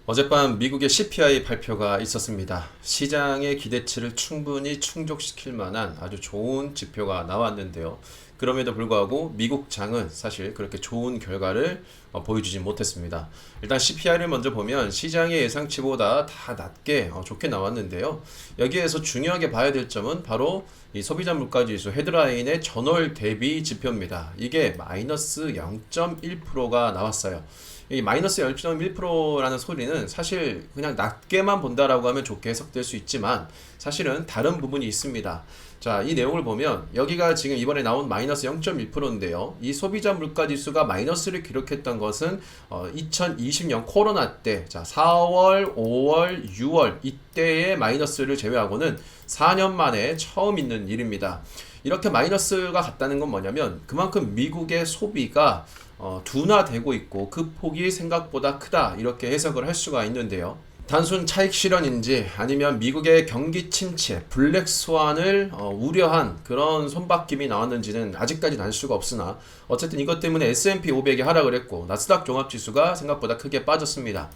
어젯밤 미국의 CPI 발표가 있었습니다. 시장의 기대치를 충분히 충족시킬 만한 아주 좋은 지표가 나왔는데요. 그럼에도 불구하고 미국 장은 사실 그렇게 좋은 결과를 보여주지 못했습니다. 일단 CPI를 먼저 보면 시장의 예상치보다 다 낮게 좋게 나왔는데요. 여기에서 중요하게 봐야 될 점은 바로 이 소비자 물가지수 헤드라인의 전월 대비 지표입니다. 이게 마이너스 0.1%가 나왔어요. 이 마이너스 0.1%라는 소리는 사실 그냥 낮게만 본다라고 하면 좋게 해석될 수 있지만 사실은 다른 부분이 있습니다. 자, 이 내용을 보면 여기가 지금 이번에 나온 마이너스 0.1%인데요. 이 소비자 물가 지수가 마이너스를 기록했던 것은 2020년 코로나 때, 자, 4월, 5월, 6월 이때의 마이너스를 제외하고는 4년 만에 처음 있는 일입니다. 이렇게 마이너스가 갔다는 건 뭐냐면 그만큼 미국의 소비가 둔화되고 있고 그 폭이 생각보다 크다 이렇게 해석을 할 수가 있는데요. 단순 차익 실현인지 아니면 미국의 경기 침체, 블랙스완을 우려한 그런 손바뀜이 나왔는지는 아직까지는 알 수가 없으나 어쨌든 이것 때문에 S&P 500이 하락을 했고 나스닥 종합지수가 생각보다 크게 빠졌습니다.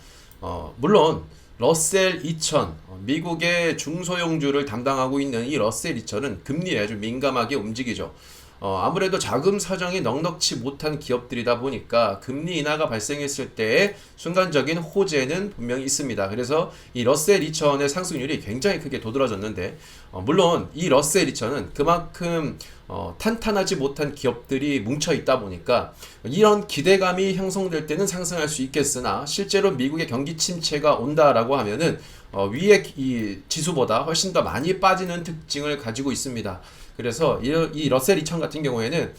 물론 러셀 2000, 미국의 중소형주를 담당하고 있는 이 러셀 2000은 금리에 아주 민감하게 움직이죠. 아무래도 자금 사정이 넉넉치 못한 기업들이다 보니까 금리 인하가 발생했을 때의 순간적인 호재는 분명히 있습니다. 그래서 이 러셀 2000의 상승률이 굉장히 크게 도드라졌는데 물론 이 러셀 2000은 그만큼 탄탄하지 못한 기업들이 뭉쳐 있다 보니까 이런 기대감이 형성될 때는 상승할 수 있겠으나 실제로 미국의 경기 침체가 온다라고 하면은 위의 이 지수보다 훨씬 더 많이 빠지는 특징을 가지고 있습니다. 그래서 이 러셀 2000 같은 경우에는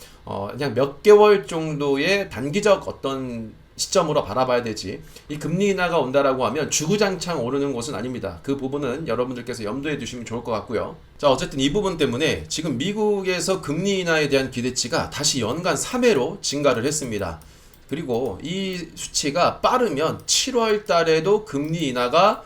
그냥 몇 개월 정도의 단기적 어떤 시점으로 바라봐야 되지 이 금리 인하가 온다라고 하면 주구장창 오르는 곳은 아닙니다. 그 부분은 여러분들께서 염두에 두시면 좋을 것 같고요. 자, 어쨌든 이 부분 때문에 지금 미국에서 금리 인하에 대한 기대치가 다시 연간 3회로 증가를 했습니다. 그리고 이 수치가 빠르면 7월 달에도 금리 인하가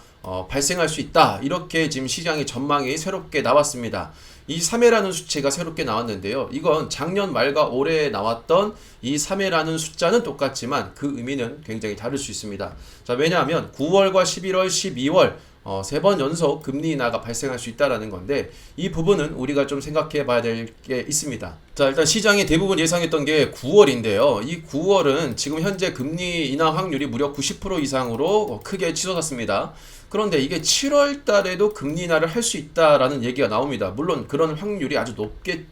발생할 수 있다. 이렇게 지금 시장의 전망이 새롭게 나왔습니다. 이 3회라는 수치가 새롭게 나왔는데요. 이건 작년 말과 올해 나왔던 이 3회라는 숫자는 똑같지만 그 의미는 굉장히 다를 수 있습니다. 자, 왜냐하면 9월과 11월, 12월 세 번 연속 금리 인하가 발생할 수 있다는 건데 이 부분은 우리가 좀 생각해 봐야 될 게 있습니다. 자, 일단 시장이 대부분 예상했던 게 9월인데요. 이 9월은 지금 현재 금리 인하 확률이 무려 90% 이상으로 크게 치솟았습니다. 그런데 이게 7월 달에도 금리 인하를 할 수 있다라는 얘기가 나옵니다. 물론 그런 확률이 아주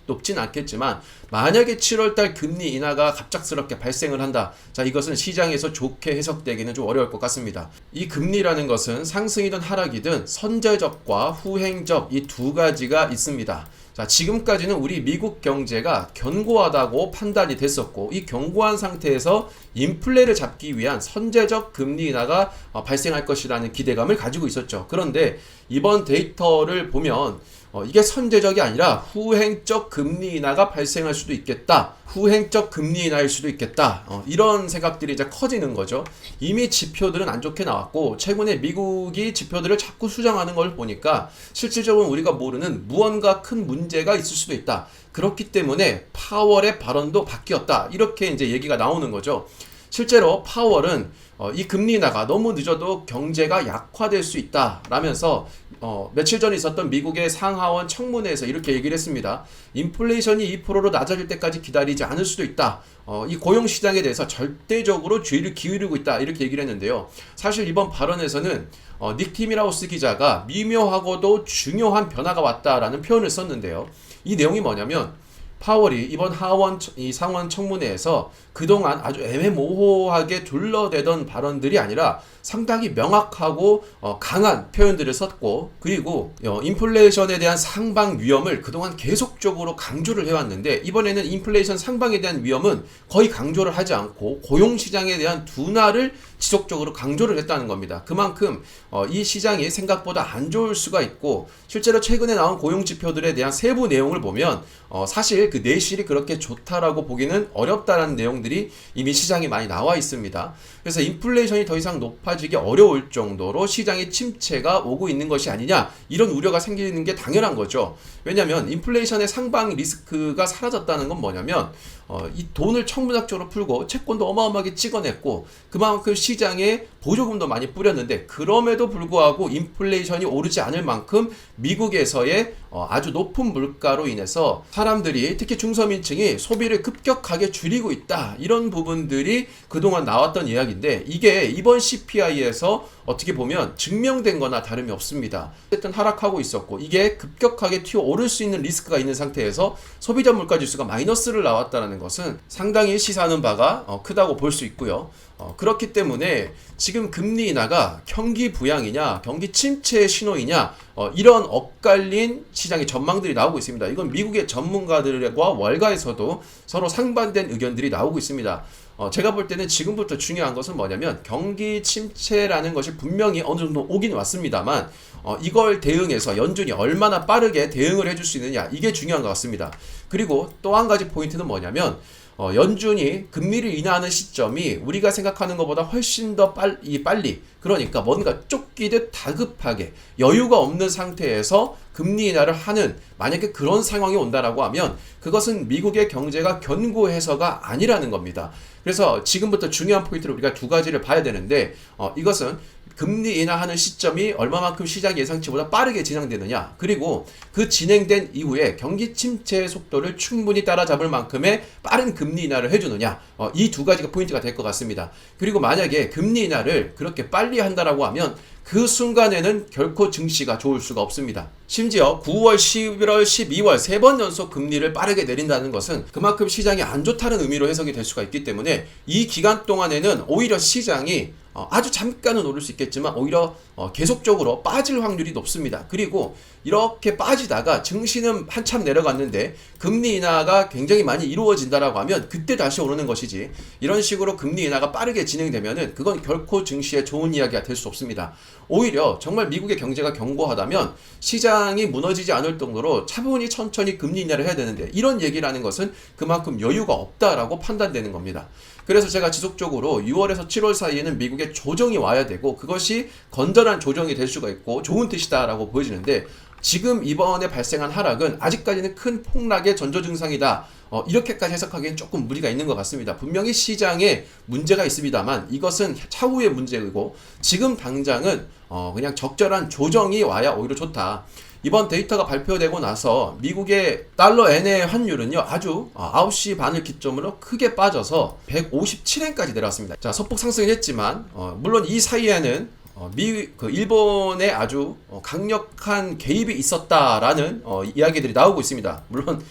높진 않겠지만 만약에 7월 달 금리 인하가 갑작스럽게 발생을 한다. 자, 이것은 시장에서 좋게 해석되기는 좀 어려울 것 같습니다. 이 금리라는 것은 상승이든 하락이든 선제적과 후행적 이 두 가지가 있습니다. 자, 지금까지는 우리 미국 경제가 견고하다고 판단이 됐었고 이 견고한 상태에서 인플레를 잡기 위한 선제적 금리 인하가 발생할 것이라는 기대감을 가지고 있었죠. 그런데 이번 데이터를 보면 이게 선제적이 아니라 후행적 금리 인하가 발생할 수도 있겠다. 후행적 금리 인하일 수도 있겠다. 이런 생각들이 이제 커지는 거죠. 이미 지표들은 안 좋게 나왔고 최근에 미국이 지표들을 자꾸 수정하는 걸 보니까 실질적으로 우리가 모르는 무언가 큰 문제가 있을 수도 있다. 그렇기 때문에 파월의 발언도 바뀌었다. 이렇게 이제 얘기가 나오는 거죠. 실제로 파월은 이 금리 인하가 너무 늦어도 경제가 약화될 수 있다 라면서 며칠 전에 있었던 미국의 상하원 청문회에서 이렇게 얘기를 했습니다. 인플레이션이 2%로 낮아질 때까지 기다리지 않을 수도 있다. 이 고용시장에 대해서 절대적으로 주의를 기울이고 있다. 이렇게 얘기를 했는데요. 사실 이번 발언에서는 닉 티밀하우스 기자가 미묘하고도 중요한 변화가 왔다라는 표현을 썼는데요. 이 내용이 뭐냐면 파월이 이번 이 상원 청문회에서 그동안 아주 애매모호하게 둘러대던 발언들이 아니라 상당히 명확하고 강한 표현들을 썼고 그리고 인플레이션에 대한 상방 위험을 그동안 계속적으로 강조를 해왔는데 이번에는 인플레이션 상방에 대한 위험은 거의 강조를 하지 않고 고용시장에 대한 둔화를 지속적으로 강조를 했다는 겁니다. 그만큼 이 시장이 생각보다 안 좋을 수가 있고 실제로 최근에 나온 고용지표들에 대한 세부 내용을 보면 사실 그 내실이 그렇게 좋다라고 보기는 어렵다라는 내용들이 이미 시장에 많이 나와 있습니다. 그래서 인플레이션이 더 이상 높아지기 어려울 정도로 시장의 침체가 오고 있는 것이 아니냐 이런 우려가 생기는 게 당연한 거죠. 왜냐하면 인플레이션의 상방 리스크가 사라졌다는 건 뭐냐면 이 돈을 천문학적으로 풀고 채권도 어마어마하게 찍어냈고 그만큼 시장에 보조금도 많이 뿌렸는데 그럼에도 불구하고 인플레이션이 오르지 않을 만큼 미국에서의 아주 높은 물가로 인해서 사람들이 특히 중서민층이 소비를 급격하게 줄이고 있다. 이런 부분들이 그동안 나왔던 이야기인데 이게 이번 CPI에서 어떻게 보면 증명된 거나 다름이 없습니다. 어쨌든 하락하고 있었고 이게 급격하게 튀어오를 수 있는 리스크가 있는 상태에서 소비자 물가지수가 마이너스를 나왔다는 것은 상당히 시사하는 바가 크다고 볼 수 있고요. 그렇기 때문에 지금 금리 인하가 경기 부양이냐 경기 침체의 신호이냐 이런 엇갈린 시장의 전망들이 나오고 있습니다. 이건 미국의 전문가들과 월가에서도 서로 상반된 의견들이 나오고 있습니다. 제가 볼 때는 지금부터 중요한 것은 뭐냐면 경기 침체라는 것이 분명히 어느 정도 오긴 왔습니다만 이걸 대응해서 연준이 얼마나 빠르게 대응을 해줄 수 있느냐 이게 중요한 것 같습니다. 그리고 또 한 가지 포인트는 뭐냐면 연준이 금리를 인하하는 시점이 우리가 생각하는 것보다 훨씬 더 빨리 그러니까 뭔가 쫓기듯 다급하게 여유가 없는 상태에서 금리 인하를 하는 만약에 그런 상황이 온다라고 하면 그것은 미국의 경제가 견고해서가 아니라는 겁니다. 그래서 지금부터 중요한 포인트를 우리가 두 가지를 봐야 되는데 이것은 금리 인하하는 시점이 얼마만큼 시장 예상치보다 빠르게 진행되느냐 그리고 그 진행된 이후에 경기 침체의 속도를 충분히 따라잡을 만큼의 빠른 금리 인하를 해주느냐 이 두 가지가 포인트가 될 것 같습니다. 그리고 만약에 금리 인하를 그렇게 빨리 한다라고 하면 그 순간에는 결코 증시가 좋을 수가 없습니다. 심지어 9월, 11월, 12월 세 번 연속 금리를 빠르게 내린다는 것은 그만큼 시장이 안 좋다는 의미로 해석이 될 수가 있기 때문에 이 기간 동안에는 오히려 시장이 아주 잠깐은 오를 수 있겠지만 오히려 계속적으로 빠질 확률이 높습니다. 그리고 이렇게 빠지다가 증시는 한참 내려갔는데 금리 인하가 굉장히 많이 이루어진다라고 하면 그때 다시 오르는 것이지 이런 식으로 금리 인하가 빠르게 진행되면은 그건 결코 증시에 좋은 이야기가 될 수 없습니다. 오히려 정말 미국의 경제가 견고하다면 시장이 무너지지 않을 정도로 차분히 천천히 금리 인하를 해야 되는데 이런 얘기라는 것은 그만큼 여유가 없다라고 판단되는 겁니다. 그래서 제가 지속적으로 6월에서 7월 사이에는 미국에 조정이 와야 되고 그것이 건전한 조정이 될 수가 있고 좋은 뜻이다라고 보여지는데 지금 이번에 발생한 하락은 아직까지는 큰 폭락의 전조 증상이다. 이렇게까지 해석하기엔 조금 무리가 있는 것 같습니다. 분명히 시장에 문제가 있습니다만 이것은 차후의 문제이고 지금 당장은 그냥 적절한 조정이 와야 오히려 좋다. 이번 데이터가 발표되고 나서 미국의 달러 엔의 환율은요 아주 9시 반을 기점으로 크게 빠져서 157엔까지 내려왔습니다. 자, 소폭 상승은 했지만 물론 이 사이에는 일본의 아주 강력한 개입이 있었다라는 이야기들이 나오고 있습니다. 물론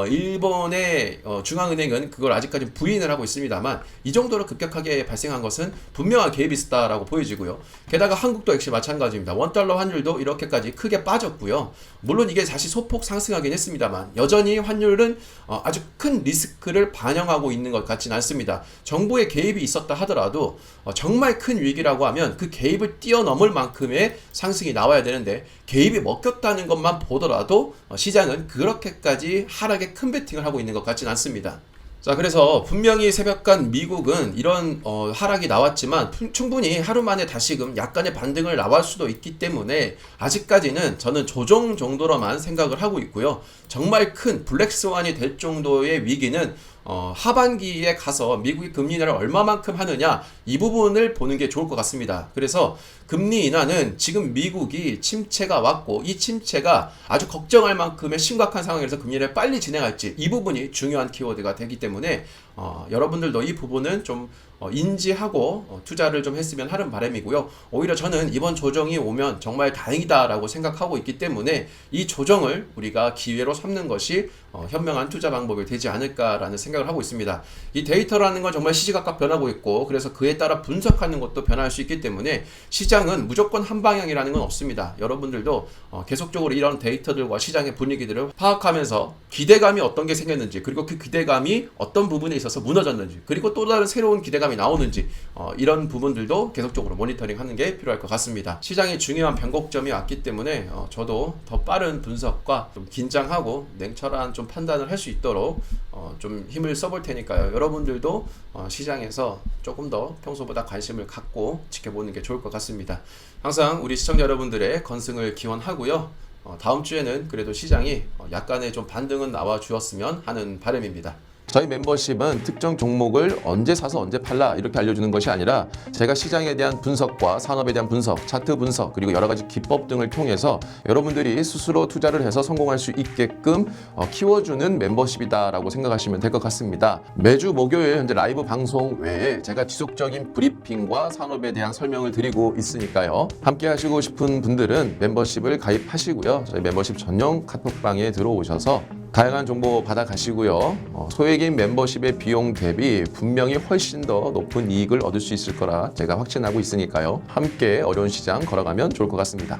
일본의 중앙은행은 그걸 아직까지 부인을 하고 있습니다만 이 정도로 급격하게 발생한 것은 분명한 개입이 있었다라고 보여지고요. 게다가 한국도 역시 마찬가지입니다. 원달러 환율도 이렇게까지 크게 빠졌고요. 물론 이게 다시 소폭 상승하긴 했습니다만 여전히 환율은 아주 큰 리스크를 반영하고 있는 것 같지는 않습니다. 정부의 개입이 있었다 하더라도 정말 큰 위기라고 하면 그 개입을 뛰어넘을 만큼의 상승이 나와야 되는데 개입이 먹혔다는 것만 보더라도 시장은 그렇게까지 하락에 큰 베팅을 하고 있는 것 같지는 않습니다. 자, 그래서 분명히 새벽간 미국은 이런 하락이 나왔지만 충분히 하루 만에 다시금 약간의 반등을 나올 수도 있기 때문에 아직까지는 저는 조정 정도로만 생각을 하고 있고요. 정말 큰 블랙스완이 될 정도의 위기는 하반기에 가서 미국이 금리 인하를 얼마만큼 하느냐 이 부분을 보는 게 좋을 것 같습니다. 그래서 금리 인하는 지금 미국이 침체가 왔고 이 침체가 아주 걱정할 만큼의 심각한 상황에서 금리 인하를 빨리 진행할지 이 부분이 중요한 키워드가 되기 때문에 여러분들도 이 부분은 좀 인지하고 투자를 좀 했으면 하는 바람이고요. 오히려 저는 이번 조정이 오면 정말 다행이다라고 생각하고 있기 때문에 이 조정을 우리가 기회로 삼는 것이 현명한 투자 방법이 되지 않을까라는 생각을 하고 있습니다. 이 데이터라는 건 정말 시시각각 변하고 있고 그래서 그에 따라 분석하는 것도 변할 수 있기 때문에 시장은 무조건 한 방향이라는 건 없습니다. 여러분들도 계속적으로 이런 데이터들과 시장의 분위기들을 파악하면서 기대감이 어떤 게 생겼는지 그리고 그 기대감이 어떤 부분에 있어서 무너졌는지 그리고 또 다른 새로운 기대감이 나오는지 이런 부분들도 계속적으로 모니터링하는 게 필요할 것 같습니다. 시장에 중요한 변곡점이 왔기 때문에 저도 더 빠른 분석과 좀 긴장하고 냉철한 좀 판단을 할 수 있도록 좀 힘을 써볼 테니까요. 여러분들도 시장에서 조금 더 평소보다 관심을 갖고 지켜보는 게 좋을 것 같습니다. 항상 우리 시청자 여러분들의 건승을 기원하고요. 다음 주에는 그래도 시장이 약간의 좀 반등은 나와 주었으면 하는 바람입니다. 저희 멤버십은 특정 종목을 언제 사서 언제 팔라 이렇게 알려주는 것이 아니라 제가 시장에 대한 분석과 산업에 대한 분석, 차트 분석 그리고 여러 가지 기법 등을 통해서 여러분들이 스스로 투자를 해서 성공할 수 있게끔 키워주는 멤버십이다라고 생각하시면 될 것 같습니다. 매주 목요일 현재 라이브 방송 외에 제가 지속적인 브리핑과 산업에 대한 설명을 드리고 있으니까요. 함께 하시고 싶은 분들은 멤버십을 가입하시고요. 저희 멤버십 전용 카톡방에 들어오셔서 다양한 정보 받아가시고요. 소액인 멤버십의 비용 대비 분명히 훨씬 더 높은 이익을 얻을 수 있을 거라 제가 확신하고 있으니까요. 함께 어려운 시장 걸어가면 좋을 것 같습니다.